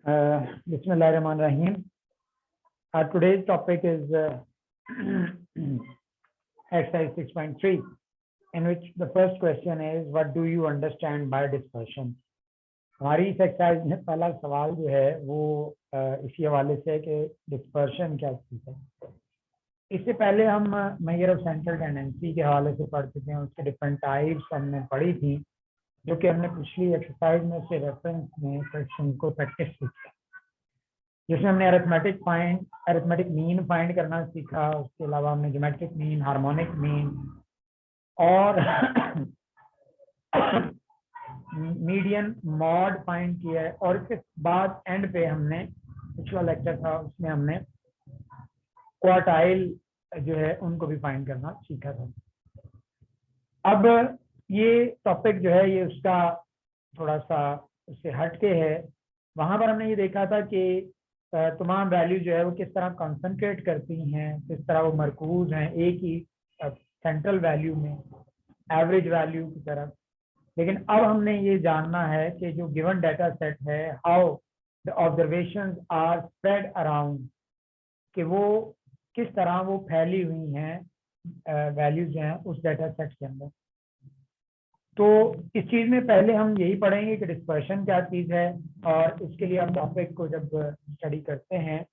Bismillahirrahmanirrahim. Today's topic is exercise 6.3, in which the first question is, what do you understand by dispersion? हमारी इस exercise में पहला सवाल जो है वो इसी हवाले से कि डिस्पर्शन क्या चीज़ है। इससे पहले हम मेजर ऑफ सेंट्रल टेंडेंसी के हवाले से पढ़ चुके हैं, उसके डिफरेंट टाइप्स हमने पढ़ी थी, जो कि हमने पिछली एक्सरसाइज में से रेफरेंस में क्वेश्चन को प्रैक्टिस किया, जिसमें हमने अरिथमेटिक मीन फाइंड करना सीखा। उसके अलावा हमने ज्योमेट्रिक मीन, हार्मोनिक मीन और मीडियन मॉड फाइंड किया है। और इसके बाद एंड पे हमने पिछला लेक्चर था उसमें हमने क्वार्टाइल जो है उनको भी फाइंड करना सीखा था। अब ये टॉपिक जो है ये उसका थोड़ा सा उससे हटके है। वहां पर हमने ये देखा था कि तमाम वैल्यू जो है वो किस तरह कंसंट्रेट करती हैं, किस तरह वो मरकूज हैं एक ही सेंट्रल वैल्यू में, एवरेज वैल्यू की तरफ। लेकिन अब हमने ये जानना है कि जो गिवन डाटा सेट है, how the observations are spread around, कि वो किस तरह वो फैली हुई हैं वैल्यूज हैं उस डाटा सेट के अंदर। तो इस चीज़ में पहले हम यही पढ़ेंगे कि डिस्पर्शन क्या चीज़ है, और इसके लिए आप टॉपिक को जब स्टडी करते हैं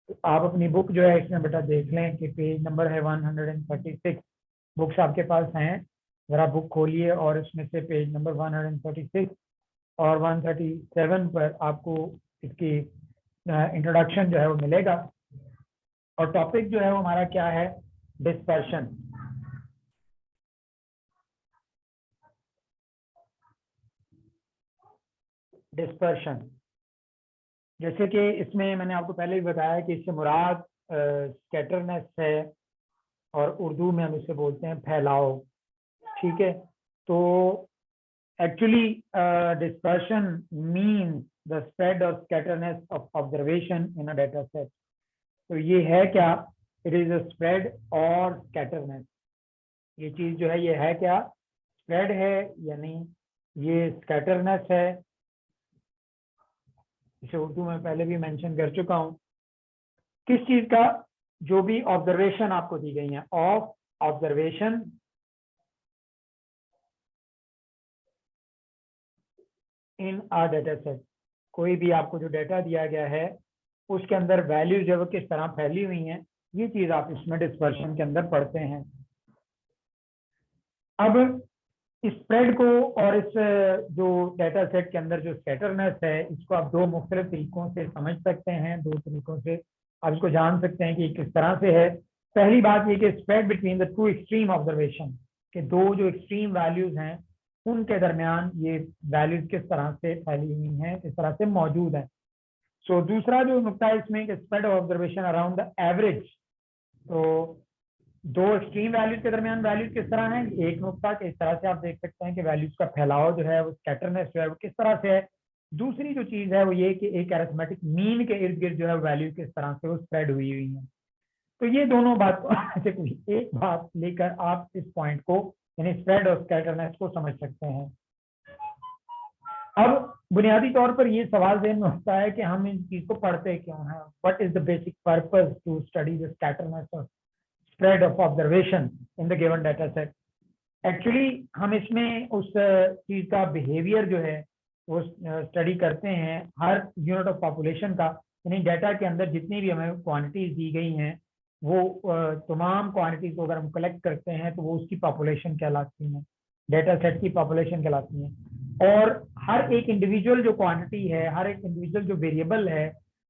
तो आप अपनी बुक जो है इसमें बेटा देख लें कि पेज नंबर है 136। बुक्स आपके पास हैं, ज़रा बुक खोलिए और इसमें से पेज नंबर 136 और 137 पर आपको इसकी इंट्रोडक्शन जो है वो मिलेगा। और टॉपिक जो है वो हमारा क्या है, डिस्पर्शन। डिस्पर्शन जैसे कि इसमें मैंने आपको पहले भी बताया कि इससे मुराद स्कैटरनेस है, और उर्दू में हम इसे बोलते हैं फैलाव। ठीक है, तो actually dispersion mean the spread और scatterness of observation in a data set. तो ये है क्या, इट इज अ स्प्रेड और स्कैटरनेस। ये चीज जो है ये है क्या, स्प्रेड है यानी ये स्कैटरनेस है। इसे उर्दू में पहले भी मेंशन कर चुका हूं। किस चीज का, जो भी ऑब्जर्वेशन आपको दी गई है, of observation in a data set. कोई भी आपको जो डाटा दिया गया है उसके अंदर वैल्यू जो किस तरह फैली हुई हैं, ये चीज आप इसमें डिस्पर्शन के अंदर पढ़ते हैं। अब इस स्प्रेड को और इस जो डाटा सेट के अंदर जो स्कैटरनेस है, इसको आप दो मुख्तलिफ तरीकों से समझ सकते हैं, दो तरीकों से आप इसको जान सकते हैं कि किस तरह से है। पहली बात ये कि spread between the two extreme observation, के दो जो एक्सट्रीम वैल्यूज हैं उनके दरमियान ये वैल्यूज किस तरह से फैली हुई हैं, किस तरह से मौजूद है। सो दूसरा जो नुकता है इसमें कि spread of observation around the average. तो दो एक्सट्रीम वैल्यूज के दरमियान वैल्यूज किस तरह है, एक नुकता कि इस तरह से आप देख सकते हैं कि वैल्यूज का फैलाव जो है वो स्कैटरनेस जो है वो किस तरह से है। दूसरी जो चीज है वो ये कि एक अरिथमेटिक मीन के इर्द गिर्द जो है वैल्यू किस तरह से वो स्प्रेड हुई है। तो ये दोनों बात से कोई एक बात लेकर आप इस पॉइंट को यानी स्प्रेड और स्कैटरनेस को समझ सकते हैं। अब बुनियादी तौर पर ये सवाल ज़हन में होता है कि हम इन चीज को पढ़ते क्यों हैं, what is the basic purpose to study the scatterness और spread of observation in the given data set. Actually हम इसमें उस चीज का बिहेवियर जो है वो स्टडी करते हैं हर यूनिट ऑफ पॉपुलेशन का, यानी डाटा के अंदर जितनी भी हमें क्वांटिटीज दी गई हैं वो तमाम क्वांटिटीज को अगर हम कलेक्ट करते हैं तो वो उसकी पॉपुलेशन कहलाती हैं, डाटा सेट की पॉपुलेशन कहलाती हैं। और हर एक इंडिविजुअल जो क्वांटिटी है, हर एक इंडिविजुअल जो वेरिएबल है,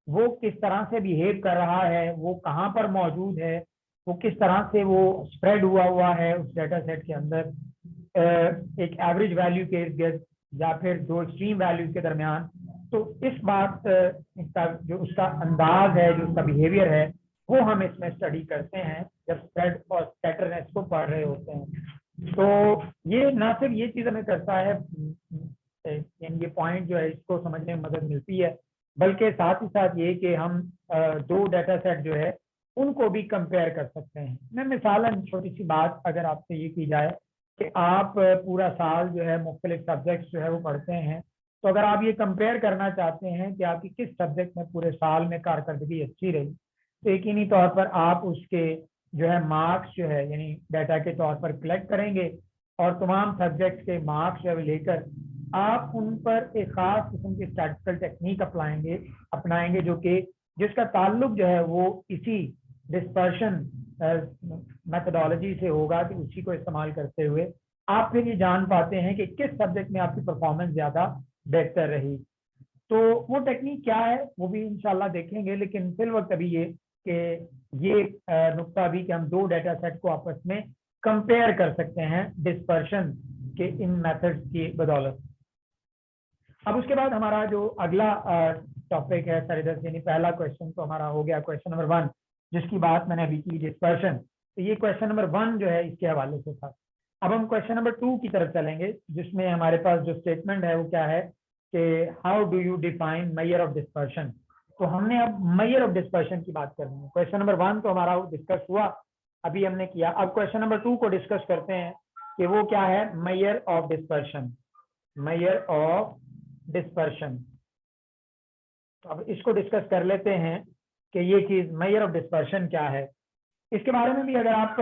वो किस तरह से बिहेव कर रहा है, वो कहाँ पर मौजूद है, वो किस तरह से वो स्प्रेड हुआ है उस डाटा सेट के अंदर एक एवरेज वैल्यू के इर्द गिर्द या फिर दो एक्सट्रीम वैल्यूज के दरमियान। तो इस बात इसका जो उसका अंदाज है, जो उसका बिहेवियर है, वो हम इसमें स्टडी करते हैं जब स्प्रेड और स्कैटरनेस को पढ़ रहे होते हैं। तो ये ना सिर्फ ये चीज़ हमें करता है, ये पॉइंट जो है इसको समझने में मदद मिलती है, बल्कि साथ ही साथ ये कि हम दो डाटा सेट जो है उनको भी कंपेयर कर सकते हैं। मैं मिसालन छोटी सी बात अगर आपसे ये की जाए कि आप पूरा साल जो है मुख्तलिफ सब्जेक्ट्स जो है वो पढ़ते हैं, तो अगर आप ये कंपेयर करना चाहते हैं कि आपकी किस सब्जेक्ट में पूरे साल में कारकर्दगी अच्छी रही, तो यकीनी तौर पर आप उसके जो है मार्क्स जो है यानी डाटा के तौर पर कलेक्ट करेंगे और तमाम सब्जेक्ट के मार्क्स जो लेकर आप उन पर एक खास किस्म की स्टैटिस्टिकल टेक्निक अपनाएंगे जो कि जिसका ताल्लुक जो है वो इसी डिस्पर्शन मेथडोलॉजी से होगा कि उसी को इस्तेमाल करते हुए आप फिर ये जान पाते हैं कि किस सब्जेक्ट में आपकी परफॉर्मेंस ज़्यादा बेहतर रही। तो वो टेक्निक क्या है वो भी इंशाल्लाह देखेंगे, लेकिन फिल वक्त अभी ये कि ये नुक्ता भी कि हम दो डाटा सेट को आपस में कंपेयर कर सकते हैं डिस्पर्शन के इन मेथड्स की बदौलत। अब उसके बाद हमारा जो अगला टॉपिक है सरिदस, यानी पहला क्वेश्चन तो हमारा हो गया क्वेश्चन नंबर 1 जिसकी बात मैंने अभी की डिस्पर्शन। तो ये क्वेश्चन नंबर 1 जो है इसके हवाले से था। अब हम क्वेश्चन नंबर 2 की तरफ चलेंगे जिसमें हमारे पास जो स्टेटमेंट है वो क्या है कि how do you define major of dispersion. तो हमने अब मेजर ऑफ डिस्पर्शन की बात करनी है। क्वेश्चन नंबर 1 तो हमारा डिस्कस हुआ, अभी हमने किया। अब क्वेश्चन नंबर 2 को डिस्कस करते हैं कि वो क्या है major of dispersion. Major of dispersion, तो अब इसको डिस्कस कर लेते हैं कि ये चीज मेजर ऑफ डिस्पर्शन क्या है। इसके बारे में भी अगर आप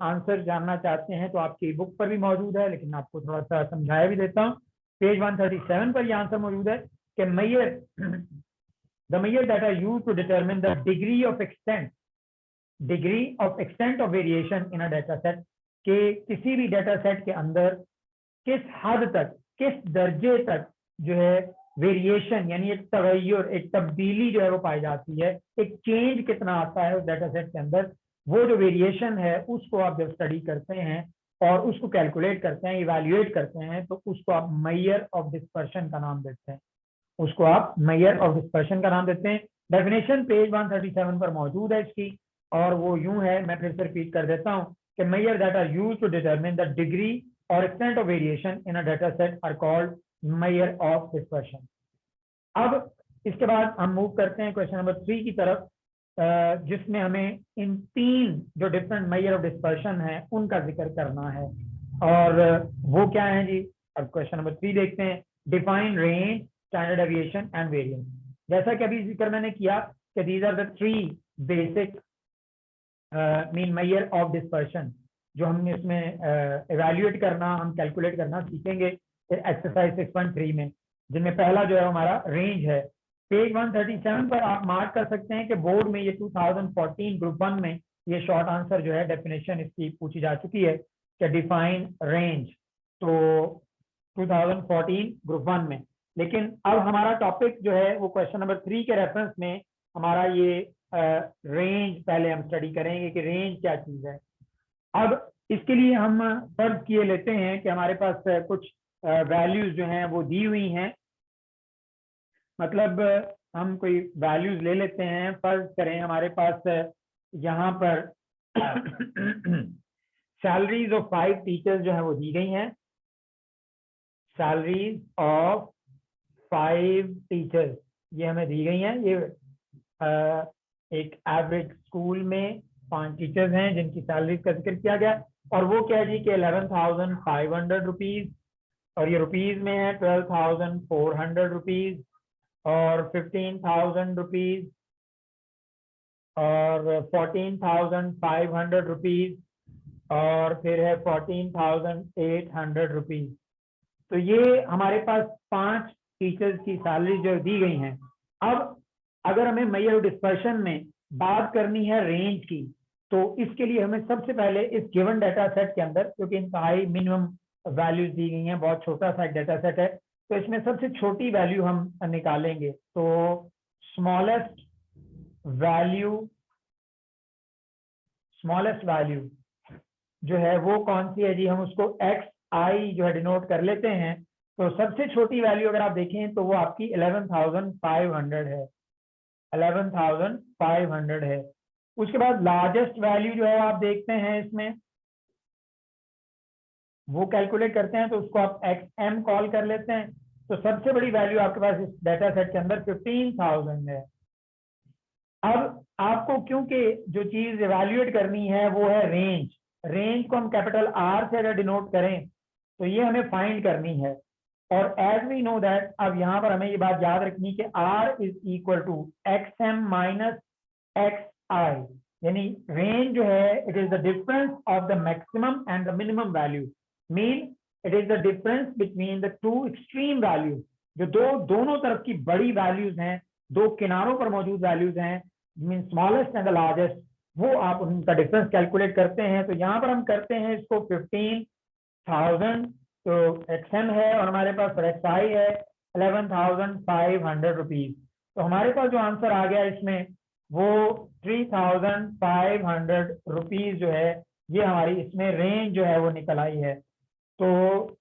आंसर जानना चाहते हैं तो आपकी बुक पर भी मौजूद है, लेकिन आपको थोड़ा सा समझाया भी देता हूँ। पेज 137 पर ये आंसर मौजूद है कि measure the measure data used to determine the degree of extent of variation in a data set, के किसी भी डाटा सेट के अंदर किस हद तक, किस दर्जे तक जो है वेरिएशन यानी एक तगय्युर, एक तब्दीली जो है वो पाई जाती है, एक चेंज कितना आता है उस डाटा सेट के अंदर, वो जो वेरिएशन है उसको आप जब स्टडी करते हैं और उसको कैलकुलेट करते हैं, इवैल्यूएट करते हैं, तो उसको आप मेजर ऑफ डिस्पर्शन का नाम देते हैं। उसको आप मेजर ऑफ डिस्पर्शन का नाम देते हैं। डेफिनेशन पेज 137 पर मौजूद है इसकी, और वो यूं है, मैं फिर से रिपीट कर देता हूँ कि measure data used to determine the degree और extent of variation in a data set are called measure of dispersion. अब इसके बाद हम मूव करते हैं क्वेश्चन नंबर 3 की तरफ, जिसमें हमें इन 3 जो डिफरेंट मेजर ऑफ डिस्पर्शन है उनका जिक्र करना है। और वो क्या है जी, अब क्वेश्चन नंबर 3 देखते हैं। Define range, standard deviation and variance. जैसा कि अभी जिक्र मैंने किया कि these are the 3 basic mean measure of dispersion जो हमने इसमें इवैल्यूएट करना, हम कैलकुलेट करना सीखेंगे एक्सरसाइज 6.3 में, जिनमें पहला जो है हमारा रेंज है। पेज 137 पर आप मार्क कर सकते हैं कि बोर्ड में ये 2014 ग्रुप 1 में ये शॉर्ट आंसर जो है डेफिनेशन इसकी पूछी जा चुकी है कि डिफाइन रेंज, तो 2014 ग्रुप 1 में। लेकिन अब हमारा टॉपिक जो है वो क्वेश्चन नंबर 3 के रेफरेंस में हमारा ये रेंज पहले हम स्टडी करेंगे कि रेंज क्या चीज है। अब इसके लिए हम फर्ज किए लेते हैं कि हमारे पास कुछ वैल्यूज जो हैं वो दी हुई हैं, मतलब हम कोई वैल्यूज ले लेते हैं। फर्ज करें हमारे पास यहाँ पर सैलरीज ऑफ 5 टीचर्स जो है वो दी गई हैं। सैलरीज ऑफ 5 टीचर्स ये हमें दी गई हैं। ये एक एवरेज स्कूल में 5 टीचर्स हैं जिनकी सैलरीज का जिक्र किया गया, और वो क्या जी कि 11,500 रुपीज, और ये रुपीज में है 12,400 रुपीज और 15,000 रुपीज और 14,500 रुपीज और फिर है 14,800 रुपीज। तो ये हमारे पास 5 टीचर्स की सैलरी जो दी गई हैं। अब अगर हमें मेजर ऑफ डिस्पर्शन में बात करनी है रेंज की, तो इसके लिए हमें सबसे पहले इस गिवन डाटा सेट के अंदर, क्योंकि इंतहाई मिनिमम वैल्यूज दी गई हैं, बहुत छोटा सा एक डाटा सेट है, तो इसमें सबसे छोटी वैल्यू हम निकालेंगे। तो स्मॉलेस्ट वैल्यू जो है वो कौन सी है जी, हम उसको XI जो है डिनोट कर लेते हैं। तो सबसे छोटी वैल्यू अगर आप देखें तो वो आपकी 11,500 है, 11,500 है। उसके बाद लार्जेस्ट वैल्यू जो है आप देखते हैं इसमें, वो कैलकुलेट करते हैं तो उसको आप XM कॉल कर लेते हैं। तो सबसे बड़ी वैल्यू आपके पास इस डाटा सेट के अंदर 15,000 है। अब आपको क्योंकि जो चीज इवैल्यूएट करनी है वो है रेंज को हम कैपिटल R से अगर डिनोट करें तो ये हमें फाइंड करनी है। और एज वी नो दैट, अब यहाँ पर हमें ये बात याद रखनी कि R is equal to XM minus XI, यानी रेंज जो है it is the difference of the maximum and the minimum value, mean it is the difference between the two extreme values, जो दोनों तरफ की बड़ी वैल्यूज हैं, दो किनारों पर मौजूद वैल्यूज हैं, mean smallest and the largest, वो आप उनका डिफरेंस कैलकुलेट करते हैं। तो यहाँ पर हम करते हैं इसको 15,000, तो XM है और हमारे पास XI है 11,500 रुपीज। तो हमारे पास जो आंसर आ गया इसमें वो 3,500 रुपीज जो है, ये हमारी इसमें रेंज जो है वो निकल आई है। तो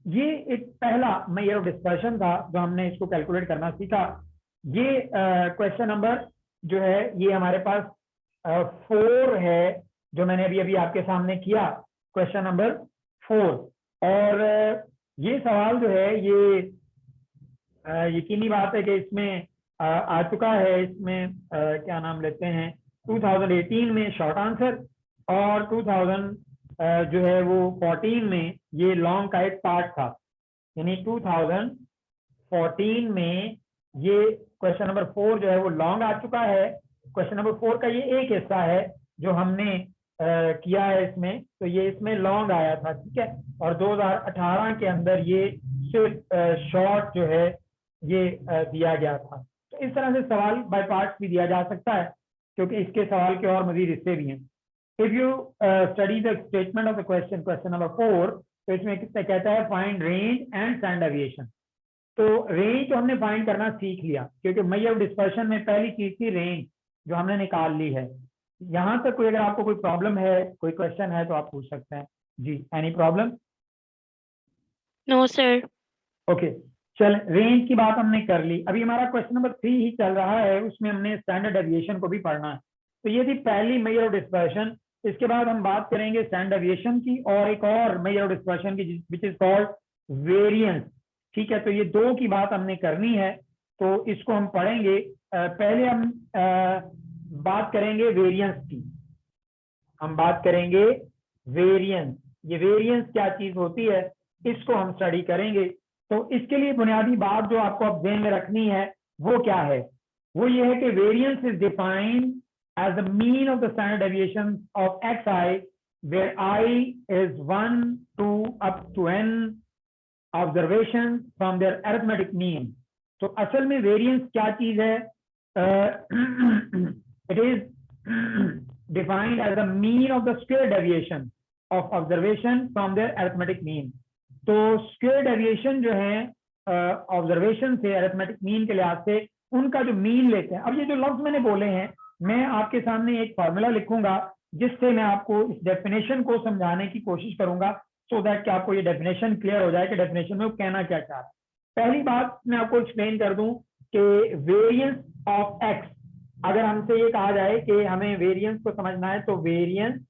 ये एक पहला मेजर ऑफ डिस्पर्शन था जो हमने इसको कैलकुलेट करना सीखा। ये क्वेश्चन नंबर जो है ये हमारे पास 4 है, जो मैंने अभी अभी आपके सामने किया, क्वेश्चन नंबर 4। और ये सवाल जो है ये यकीनी बात है कि इसमें आ चुका है, इसमें क्या नाम लेते हैं 2018 में शॉर्ट आंसर, और 2000 जो है वो 14 में ये लॉन्ग का एक पार्ट था, यानी 2014 में ये क्वेश्चन नंबर 4 जो है वो लॉन्ग आ चुका है। क्वेश्चन नंबर 4 का ये एक हिस्सा है जो हमने किया है इसमें, तो ये इसमें लॉन्ग आया था, ठीक है। और 2018 के अंदर ये सिर्फ शॉर्ट जो है ये दिया गया था। तो इस तरह से सवाल बाय पार्ट्स भी दिया जा सकता है, क्योंकि इसके सवाल के और मजीद हिस्से भी हैं। If you study the statement of the question number 4, तो इसमें कितना कहता है find range and standard deviation. तो रेंज तो हमने फाइंड करना सीख लिया, क्योंकि मेजर डिस्पर्शन में पहली चीज थी रेंज, जो हमने निकाल ली है। यहाँ तक कोई अगर आपको कोई प्रॉब्लम है, कोई क्वेश्चन है तो आप पूछ सकते हैं जी। Any problem? No sir. Okay, चल रेंज की बात हमने कर ली। अभी हमारा क्वेश्चन नंबर 3 ही चल रहा है, उसमें हमने स्टैंडर्ड डेविएशन को भी पढ़ना है। तो ये थी पहली मेजर ऑफ डिस्पर्शन। इसके बाद हम बात करेंगे स्टैंडर्ड डेविएशन की और एक और मेजर ऑफ डिस्पर्शन की, विच इज कॉल्ड वेरिएंस, ठीक है। तो ये दो की बात हमने करनी है, तो इसको हम पढ़ेंगे। पहले हम बात करेंगे वेरिएंस की। हम बात करेंगे वेरिएंस, ये वेरिएंस क्या चीज होती है इसको हम स्टडी करेंगे। तो इसके लिए बुनियादी बात जो आपको अब ध्यान में रखनी है वो क्या है, वो ये है कि variance is defined as the mean of the standard deviation of xi, where I is 1 to up to n observations from their arithmetic mean. तो असल में वेरिएंस क्या चीज है? It is defined as the mean of the square deviation of observation from their arithmetic mean. तो square deviation जो है observation से अरिथमेटिक मीन के लिहाज से उनका जो मीन लेते हैं। अब ये जो लफ्ज मैंने बोले हैं, मैं आपके सामने एक फॉर्मूला लिखूंगा जिससे मैं आपको इस डेफिनेशन को समझाने की कोशिश करूंगा, सो दैट कि आपको ये डेफिनेशन क्लियर हो जाए कि डेफिनेशन में वो कहना क्या चाह रहा है। पहली बात मैं आपको एक्सप्लेन कर दूं कि वेरिएंस ऑफ एक्स, अगर हमसे ये कहा जाए कि हमें वेरिएंस को समझना है, तो वेरिएंस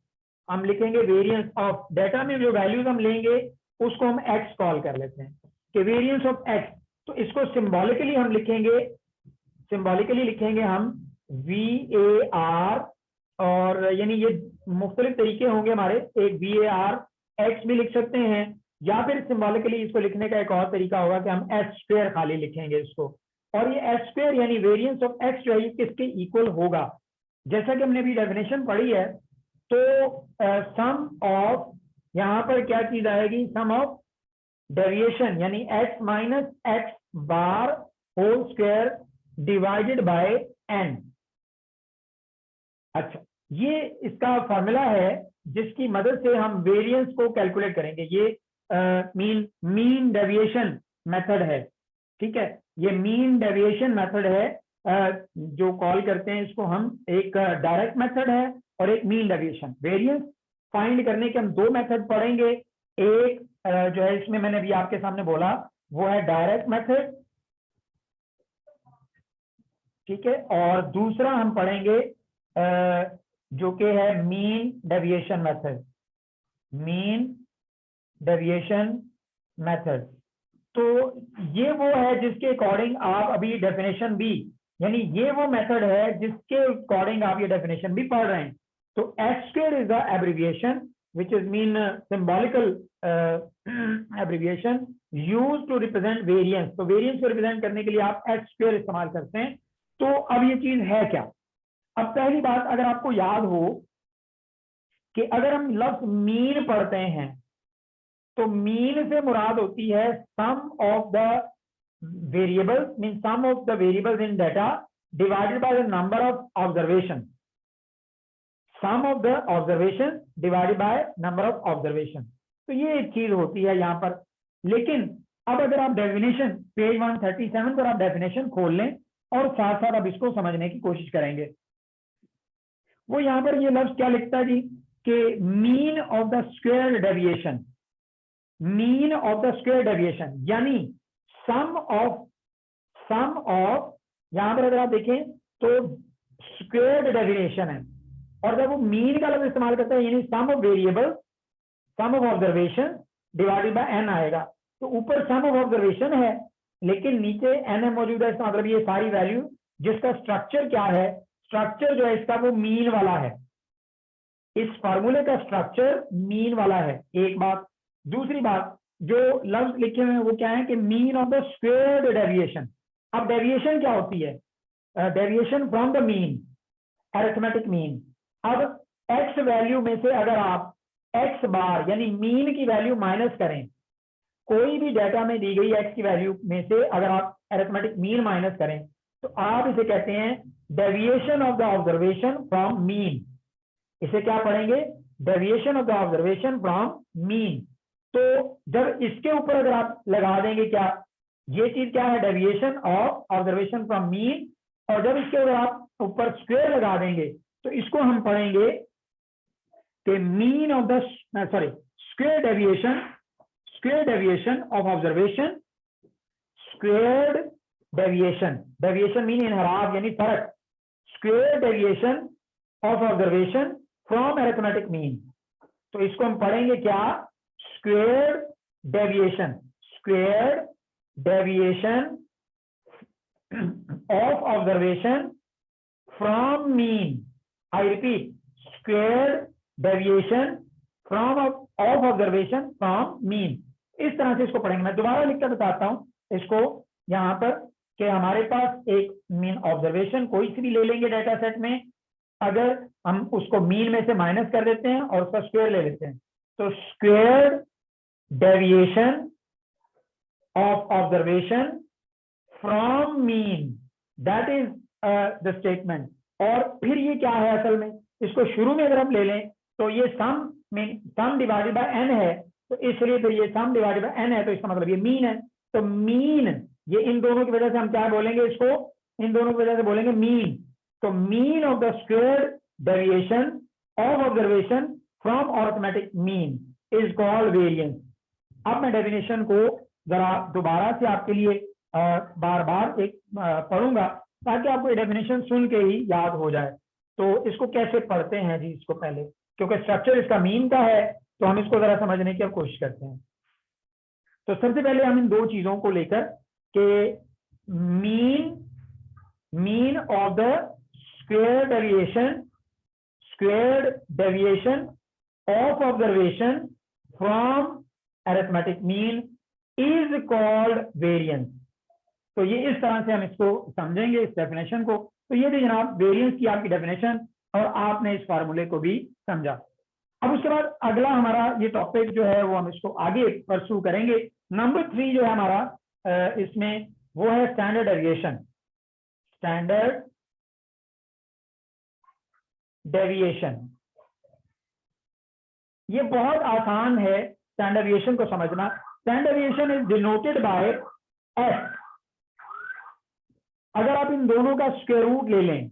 हम लिखेंगे वेरिएंस ऑफ डेटा में जो वैल्यूज हम लेंगे उसको हम एक्स कॉल कर लेते हैं कि वेरिएंस ऑफ एक्स। तो इसको सिंबॉलिकली हम लिखेंगे, सिंबॉलिकली लिखेंगे हम VAR, और यानी ये मुख्तलिफ तरीके होंगे हमारे, एक VAR एक्स भी लिख सकते हैं, या फिर सिंबॉलिकली इसको लिखने का एक और तरीका होगा कि हम एस स्क्वायर खाली लिखेंगे इसको। और ये एस स्क्वायर यानी वेरिएंस ऑफ एक्स जो है किसके इक्वल होगा? जैसा कि हमने अभी डेफिनेशन पढ़ी है, तो सम ऑफ, यहाँ पर क्या चीज आएगी, सम ऑफ डेविएशन यानी x minus x bar whole square divided by n। अच्छा, ये इसका फॉर्मूला है जिसकी मदद से हम वेरिएंस को कैलकुलेट करेंगे। ये मीन डेविएशन मेथड है, ठीक है। ये मीन डेविएशन मेथड है जो कॉल करते हैं इसको हम, एक डायरेक्ट मेथड है और एक मीन डेविएशन। वेरिएंस फाइंड करने के हम दो मेथड पढ़ेंगे। एक जो है इसमें मैंने अभी आपके सामने बोला वो है डायरेक्ट मेथड, ठीक है, और दूसरा हम पढ़ेंगे जो कि है mean deviation method, mean deviation method. तो ये वो है जिसके अकॉर्डिंग आप अभी डेफिनेशन भी, यानी ये वो मेथड है जिसके अकॉर्डिंग आप ये डेफिनेशन भी पढ़ रहे हैं। तो s square is the abbreviation which is mean symbolical abbreviation use to represent variance, तो वेरिएंस को रिप्रेजेंट करने के लिए आप एक्स स्क्वायर इस्तेमाल करते हैं। तो अब ये चीज है क्या? अब पहली बात, अगर आपको याद हो कि अगर हम लफ्ज मीन पढ़ते हैं तो मीन से मुराद होती है sum of the variables, mean sum of the variables in data divided by the number of observation, sum of the observation divided by number of observation. तो ये एक चीज होती है यहाँ पर। लेकिन अब अगर आप डेफिनेशन पेज 137 पर आप डेफिनेशन खोल लें और साथ साथ आप इसको समझने की कोशिश करेंगे, वो यहाँ पर ये लफ्ज क्या लिखता है जी कि mean of the square deviation, mean of the square deviation यानी सम ऑफ यहां पर अगर आप देखें तो स्क्वायर्ड डेविएशन है, और जब वो मीन का लफ्ज इस्तेमाल करता है यानी sum of variable, sum of observation divided by n आएगा। तो ऊपर सम ऑफ ऑब्जर्वेशन है लेकिन नीचे एन मौजूद है, इसका मतलब ये सारी वैल्यू जिसका स्ट्रक्चर क्या है, स्ट्रक्चर जो है इसका वो मीन वाला है, इस फार्मूले का स्ट्रक्चर मीन वाला है, एक बात। दूसरी बात, जो लफ्ज लिखे हुए हैं वो क्या है कि mean of the squared deviation. अब डेविएशन क्या होती है? Deviation from the mean, arithmetic mean. अब एक्स वैल्यू में से अगर आप एक्स बार यानी मीन की वैल्यू माइनस करें, कोई भी डाटा में दी गई एक्स की वैल्यू में से अगर आप अरिथमेटिक मीन माइनस करें तो आप इसे कहते हैं deviation of the observation from mean. इसे क्या पढ़ेंगे? Deviation of the observation from mean. तो जब इसके ऊपर अगर आप लगा देंगे क्या, ये चीज क्या है? Deviation of observation from mean. और जब इसके ऊपर आप ऊपर स्क्वायर लगा देंगे तो इसको हम पढ़ेंगे कि mean of the square deviation of observation, squared deviation, deviation mean इनहराफ यानी फर्क, square deviation of observation from arithmetic mean. तो इसको हम पढ़ेंगे क्या? Squared deviation, squared deviation of observation from mean. I repeat, squared deviation from of observation from mean. इस तरह से इसको पढ़ेंगे। मैं दोबारा लिखकर बताता हूं इसको यहां पर कि हमारे पास एक मीन ऑब्जर्वेशन कोई सी भी ले लेंगे डाटा सेट में, अगर हम उसको मीन में से माइनस कर देते हैं और उसका स्क्वायर ले लेते हैं तो squared deviation of observation from mean, that is the statement. और फिर ये क्या है असल में, इसको शुरू में अगर हम ले लें तो ये सम डिवाइडेड बाय एन है, तो इसलिए फिर ये सम डिवाइडेड बाय एन है, तो इसका मतलब ये मीन है। तो मीन, ये इन दोनों की वजह से हम क्या बोलेंगे इसको? इन दोनों की वजह से बोलेंगे मीन। तो mean of the squared deviation of observation from arithmetic mean is called variance. अब मैं डेफिनेशन को जरा दोबारा से आपके लिए बार बार एक पढ़ूंगा ताकि आपको ये डेफिनेशन सुन के ही याद हो जाए। तो इसको कैसे पढ़ते हैं जी, इसको पहले, क्योंकि स्ट्रक्चर इसका मीन का है तो हम इसको जरा समझने की कोशिश करते हैं। तो सबसे पहले हम इन दो चीजों को लेकर के mean of the square deviation of observation from arithmetic mean is called variance. तो ये इस तरह से हम इसको समझेंगे इस डेफिनेशन को। तो ये थी जनाब वेरिएंस की आपकी डेफिनेशन, और आपने इस फार्मूले को भी समझा। अब उसके बाद अगला हमारा ये टॉपिक जो है वो हम इसको आगे परस्यू करेंगे। नंबर 3 जो है हमारा इसमें वो है स्टैंडर्ड डेविएशन। स्टैंडर्ड डेविएशन ये बहुत आसान है स्टैंडर्ड डेविएशन को समझना। Standard deviation is denoted by S. अगर आप इन दोनों का स्क्वायर रूट ले लें,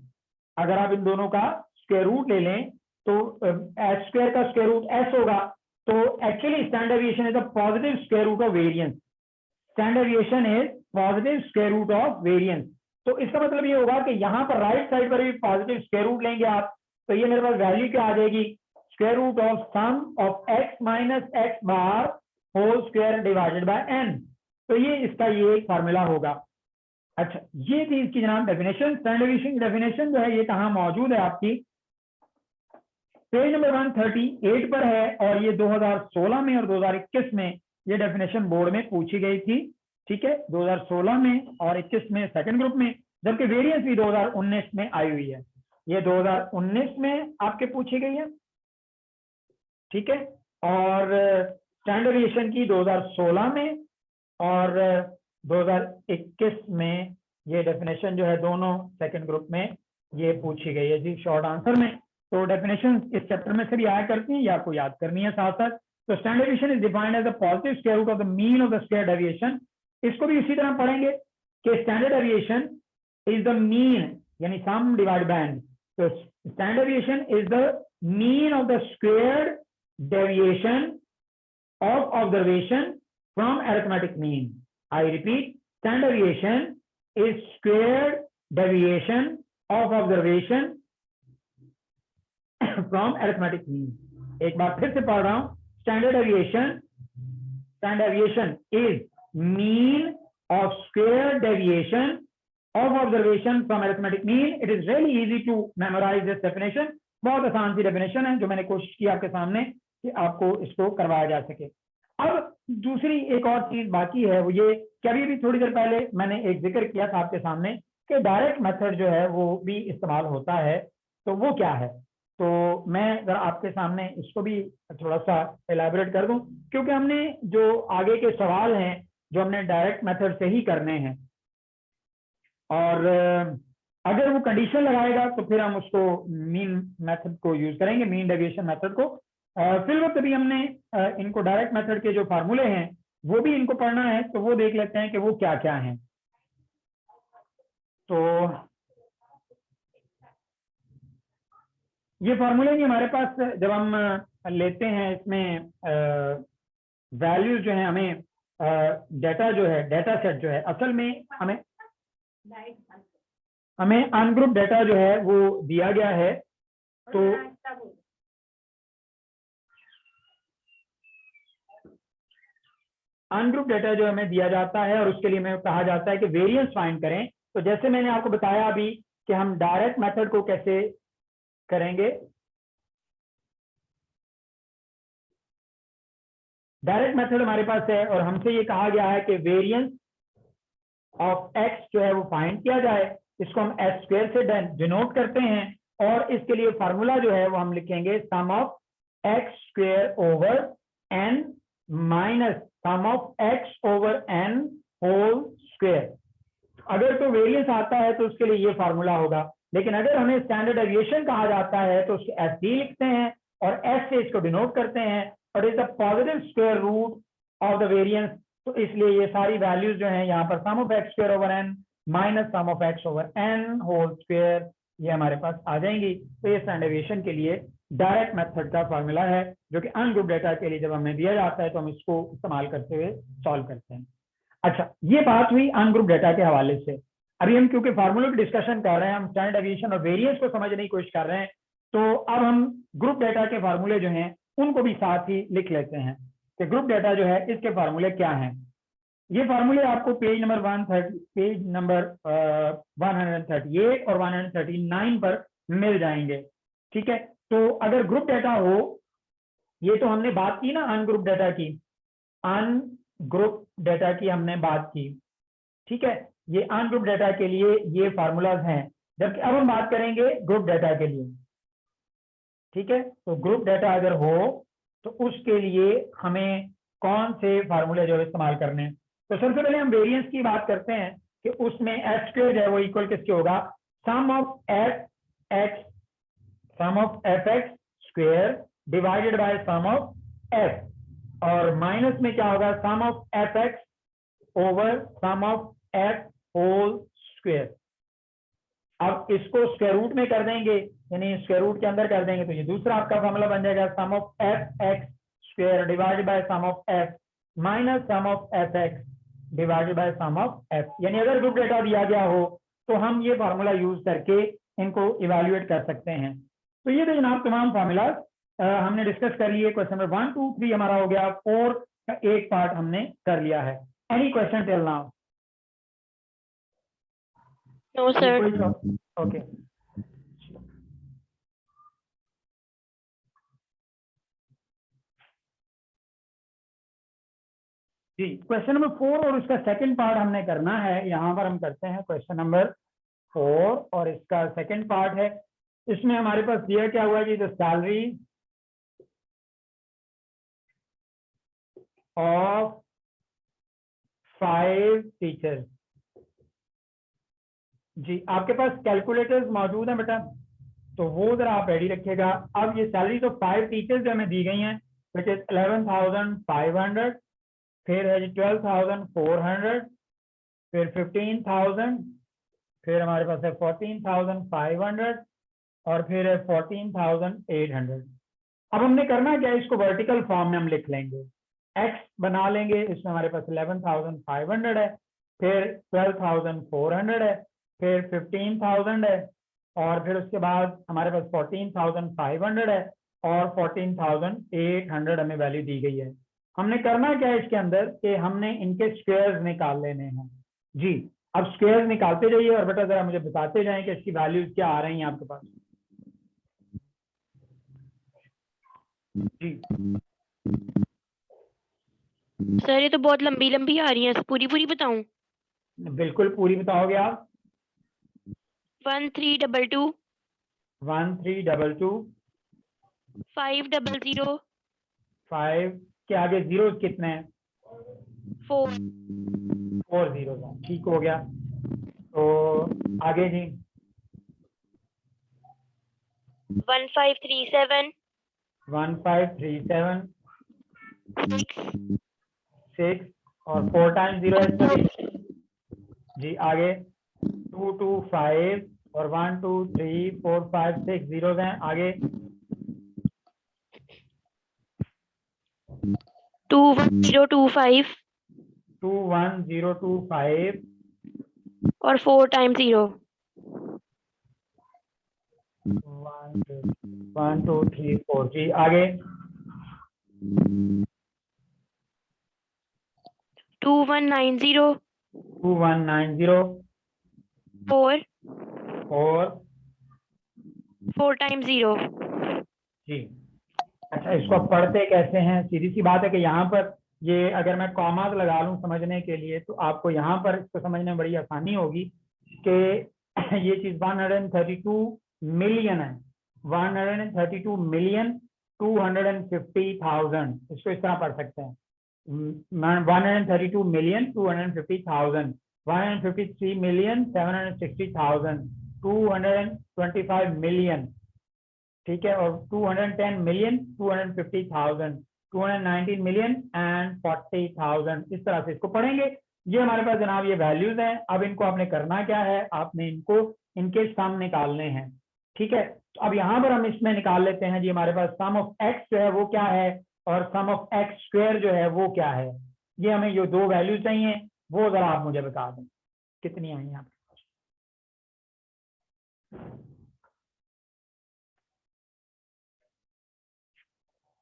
अगर आप इन दोनों का स्क्वायर रूट ले लें तो एस स्क्वायर का स्क्वायर रूट एस होगा। तो actually standard deviation is a positive square root of variance. Standard deviation is positive square root of variance. तो इसका मतलब ये होगा कि यहाँ पर राइट साइड पर भी पॉजिटिव स्क्वायर रूट लेंगे आप, तो ये मेरे पास वैल्यू क्या आ जाएगी? Square root of sum of x minus x bar whole square divided by n. तो ये इसका ये एक फार्मूला होगा। अच्छा, ये थी इसकी जनाब डेफिनेशन। स्टैंडर्ड डेविएशन की डेफिनेशन जो है ये कहाँ मौजूद है? आपकी पेज नंबर 138 पर है, और ये 2016 में और 2021 में ये डेफिनेशन बोर्ड में पूछी गई थी, ठीक है, 2016 में और 21 में सेकंड ग्रुप में, जबकि वेरिएंस भी 2019 में आई हुई है। ये 2019 में आपके पूछी गई है, ठीक है, और स्टैंडर्ड डेविएशन की 2016 में और 2021 में ये डेफिनेशन जो है दोनों सेकंड ग्रुप में ये पूछी गई है जी शॉर्ट आंसर में। तो डेफिनेशन इस चैप्टर में से भी आया करती हैं या आपको याद करनी है साथ साथ। तो standard deviation is defined as the positive square root of the mean of the square deviation. इसको भी इसी तरह पढ़ेंगे कि standard deviation is the mean यानी सम डिवाइड बाय n। तो standard deviation is the mean of the square deviation of observation from arithmetic mean. I repeat, standard deviation is squared deviation of observation from arithmetic mean. एक बार फिर से पढ़ रहा हूं, standard deviation is mean of squared deviation of observation from arithmetic mean. It is really easy to memorize this definition. बहुत आसान सी definition है जो मैंने कोशिश की आपके सामने कि आपको इसको करवाया जा सके। अब दूसरी एक और चीज बाकी है, वो ये कि अभी भी थोड़ी देर पहले मैंने एक जिक्र किया था आपके सामने कि डायरेक्ट मेथड जो है वो भी इस्तेमाल होता है। तो वो क्या है, तो मैं जरा आपके सामने इसको भी थोड़ा सा एलैबोरेट कर दूं, क्योंकि हमने जो आगे के सवाल हैं जो हमने डायरेक्ट मेथड से ही करने हैं, और अगर वो कंडीशन लगाएगा तो फिर हम उसको मीन मेथड को यूज करेंगे, मीन डेविएशन मेथड को। फिर वक्त भी हमने इनको डायरेक्ट मेथड के जो फार्मूले हैं वो भी इनको पढ़ना है, तो वो देख लेते हैं कि वो क्या क्या हैं। तो ये फार्मूले नहीं हमारे पास, जब हम लेते हैं इसमें वैल्यूज जो है, हमें डेटा जो है, डेटा सेट जो है, असल में हमें अनग्रुप डेटा जो है वो दिया गया है। तो अनग्रुप डेटा जो हमें दिया जाता है और उसके लिए हमें कहा जाता है कि वेरिएंस फाइंड करें। तो जैसे मैंने आपको बताया अभी कि हम डायरेक्ट मेथड को कैसे करेंगे। डायरेक्ट मेथड हमारे पास है और हमसे ये कहा गया है कि वेरिएंस ऑफ एक्स जो है वो फाइंड किया जाए। इसको हम एस स्क्वायर से डिनोट करते हैं और इसके लिए फार्मूला जो है वो हम लिखेंगे sum of x square over n minus sum of x over n whole square. अगर तो वेरिएंस आता है तो उसके लिए ये फार्मूला होगा, लेकिन अगर हमें स्टैंडर्ड डेविएशन कहा जाता है तो उसको एस डी लिखते हैं और एस से इसको डिनोट करते हैं और is the positive square root of the variance. तो इसलिए ये सारी वैल्यूज जो हैं यहाँ पर sum of x square over n minus sum of x over n whole square ये हमारे पास आ जाएंगी। तो ये स्टैंडर्ड डेविएशन के लिए डायरेक्ट मेथड का फार्मूला है, जो कि अनग्रुप डेटा के लिए जब हमें दिया जाता है तो हम इसको इस्तेमाल करते हुए सॉल्व करते हैं। अच्छा, ये बात हुई अनग्रुप डेटा के हवाले से। अभी हम क्योंकि फार्मूले की डिस्कशन कर रहे हैं, हम स्टैंडर्ड डेविएशन और वेरिएंस को समझने की कोशिश कर रहे हैं, तो अब हम ग्रुप डेटा के फार्मूले जो हैं उनको भी साथ ही लिख लेते हैं कि ग्रुप डेटा जो है इसके फार्मूले क्या हैं। ये फार्मूले आपको पेज नंबर 138 और 139 पर मिल जाएंगे, ठीक है। तो अगर ग्रुप डेटा हो, ये तो हमने बात की ना अनग्रुप डेटा की, अनग्रुप डेटा की हमने बात की, ठीक है। ये अनग्रुप डेटा के लिए ये फार्मूलाज हैं, जबकि अब हम बात करेंगे ग्रुप डेटा के लिए, ठीक है। तो ग्रुप डेटा अगर हो तो उसके लिए हमें कौन से फार्मूले जो इस्तेमाल करने हैं। तो सबसे पहले हम वेरिएंस की बात करते हैं कि उसमें एफ स्क्वायर जो है वो इक्वल किसके होगा, sum of f x, sum of f x square divided by sum of f, और माइनस में क्या होगा, sum of f x over sum of f whole square. अब इसको स्क्वायर रूट में कर देंगे, यानी स्क्वायर रूट के अंदर कर देंगे, तो ये दूसरा आपका फॉर्मूला बन जाएगा sum of f x square divided by sum of f minus sum of f x divided by sum of f. यानी अगर ग्रुप डेटा दिया गया हो तो हम ये फार्मूला यूज करके इनको इवेल्युएट कर सकते हैं। तो ये तो जनाब तमाम फार्मूला हमने डिस्कस कर लिए। क्वेश्चन नंबर 1, 2, 3 हमारा हो गया, 4 का एक पार्ट हमने कर लिया है। Any question till now? No, sir. Okay. जी क्वेश्चन नंबर 4 और उसका सेकंड पार्ट हमने करना है। यहाँ पर हम करते हैं क्वेश्चन नंबर 4 और इसका सेकंड पार्ट है। इसमें हमारे पास दिया क्या हुआ कि द सैलरी ऑफ 5 टीचर्स। जी आपके पास कैलकुलेटर्स मौजूद हैं बेटा, तो वो जरा आप रेडी रखिएगा। अब ये सैलरी तो 5 टीचर्स जो हमें दी गई हैं विच इज 11,500, फिर है जी 12,400, फिर 15,000, फिर हमारे पास है 14,500 और फिर है 14,800। अब हमने करना क्या है, इसको वर्टिकल फॉर्म में हम लिख लेंगे, एक्स बना लेंगे। इसमें हमारे पास 11,500 है, फिर 12,400 है, फिर 15,000 है और फिर उसके बाद हमारे पास 14,500 है और 14,800 हमें वैल्यू दी गई है। हमने करना क्या है इसके अंदर कि हमने इनके स्क्वायर्स निकाल लेने हैं। जी अब स्क्वायर्स निकालते जाइए और बेटा जरा मुझे बताते जाएं कि इसकी वैल्यूज क्या आ रही हैं आपके पास। जी सर ये तो बहुत लंबी लंबी आ रही है, पूरी पूरी बताऊं? बिल्कुल पूरी बताओगे आप। 1322 1322 500 5 के आगे जीरो कितने हैं? 4 4 जीरो हैं, ठीक हो गया। तो आगे जी 1537 1537 6 6 और 4 टाइम्स जीरो है सभी। जी आगे 225 और 1 2 3 4 5 6 जीरो हैं। आगे 21025 21025 और 4 टाइम्स 0। 1 2 3 4 जी आगे 2190 2190 4 और 4 टाइम्स 0। जी अच्छा इसको आप पढ़ते कैसे हैं? सीधी सी बात है कि यहाँ पर ये अगर मैं कॉमास लगा लूँ समझने के लिए तो आपको यहाँ पर इसको समझने में बड़ी आसानी होगी कि ये चीज 132 मिलियन है। 132 मिलियन 250,000, इसको इस तरह पढ़ सकते हैं 132 मिलियन 250,000, 153 मिलियन 760,000, 225 मिलियन, ठीक है, और 210 मिलियन 250,000, 219 मिलियन एंड 40,000। इस तरह से इसको पढ़ेंगे। ये हमारे पास जनाब ये वैल्यूज हैं। अब इनको आपने करना क्या है, आपने इनको इनके सम निकालने हैं, ठीक है। तो अब यहाँ पर हम इसमें निकाल लेते हैं जी, हमारे पास सम ऑफ एक्स जो है वो क्या है और सम ऑफ एक्स स्क्वायर जो है वो क्या है। ये हमें जो दो वैल्यू चाहिए वो जरा आप मुझे बता दें कितनी आई हैं आपके पास।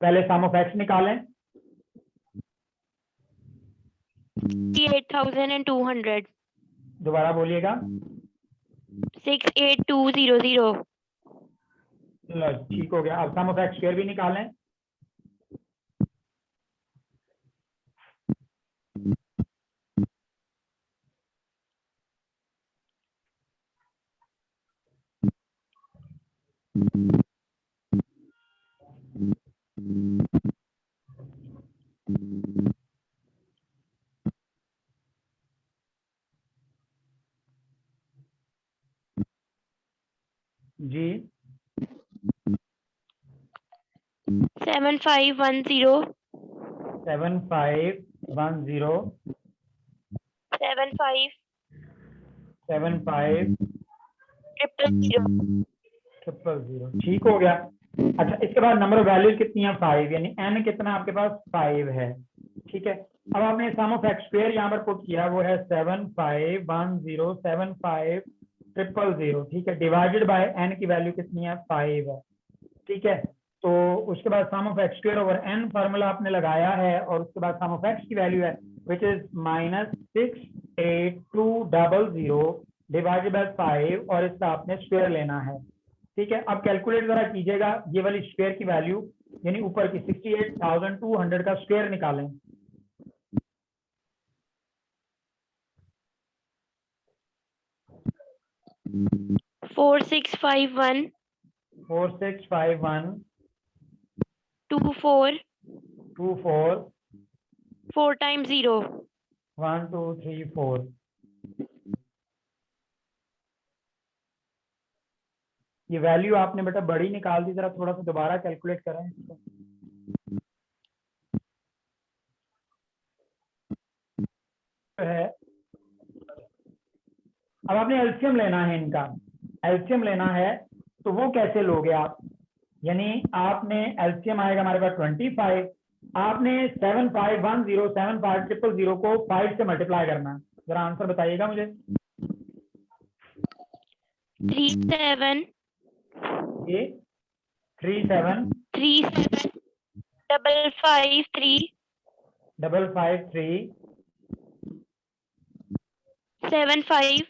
पहले सम ऑफ एक्स निकालें। 68,200 दोबारा बोलिएगा। 68200 लो ठीक हो गया। अब सम ऑफ एक्स स्क्वायर भी निकालें। जी 7510 7510 75 75 000 000, ठीक हो गया। अच्छा इसके बाद नंबर ऑफ वैल्यूज कितनी है 5, यानी n कितना आपके पास 5 है, ठीक है। अब आपने सम ऑफ एक्स स्क्वायर यहाँ पर पुट किया, वो है 7510750000, ठीक है, डिवाइडेड बाय n की वैल्यू कितनी है 5 है, ठीक है। तो उसके बाद sum of x square over n formula आपने लगाया है और उसके बाद सम ऑफ एक्स की वैल्यू है विच इज -68200 डिवाइडेड बाय 5 और इसका आपने स्क्वायर लेना है, ठीक है। अब कैलकुलेट जरा कीजिएगा ये वाली स्क्वायर की वैल्यू, यानी ऊपर की 68,200 का स्क्वायर निकालें। 4651 4651 24 24 4 times 0 1 2 3 4। ये वैल्यू आपने बेटा बड़ी निकाल दी, जरा थोड़ा सा दोबारा कैलकुलेट करें इसको। है अब आपने एलसीएम लेना है, इनका एलसीएम लेना है, तो वो कैसे लोगे आप? यानी आपने एलसीएम आएगा हमारे पास 25, आपने 75107500 को 5 से मल्टीप्लाई करना है। जरा आंसर बताइएगा मुझे। 37 ये 37 37 553 553 75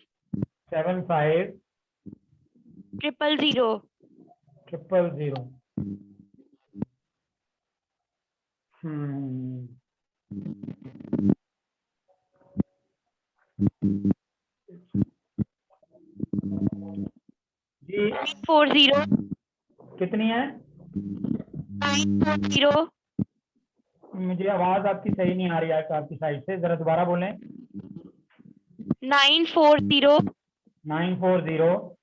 75 000 000। जी 40 कितनी है? 940 मुझे आवाज आपकी सही नहीं आ रही है आपकी साइड से, जरा दोबारा बोलें। 940 940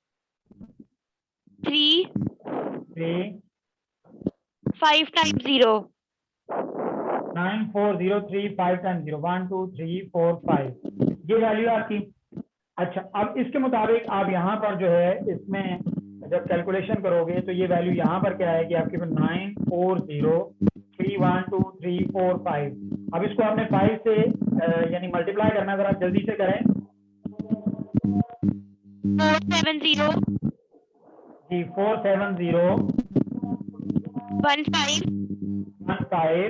3 3 5 times 0 9403 5 times 0 1 2 3 4 5, ये वैल्यू आपकी। अच्छा, अब इसके मुताबिक आप यहाँ पर जो है इसमें जब कैलकुलेशन करोगे तो ये वैल्यू यहाँ पर क्या आएगी आपके पास? 940 3 1 2 3 4 5। अब इसको आपने 5 से यानी मल्टीप्लाई करना है, जरा जल्दी से करें। 470 जी 470 15 15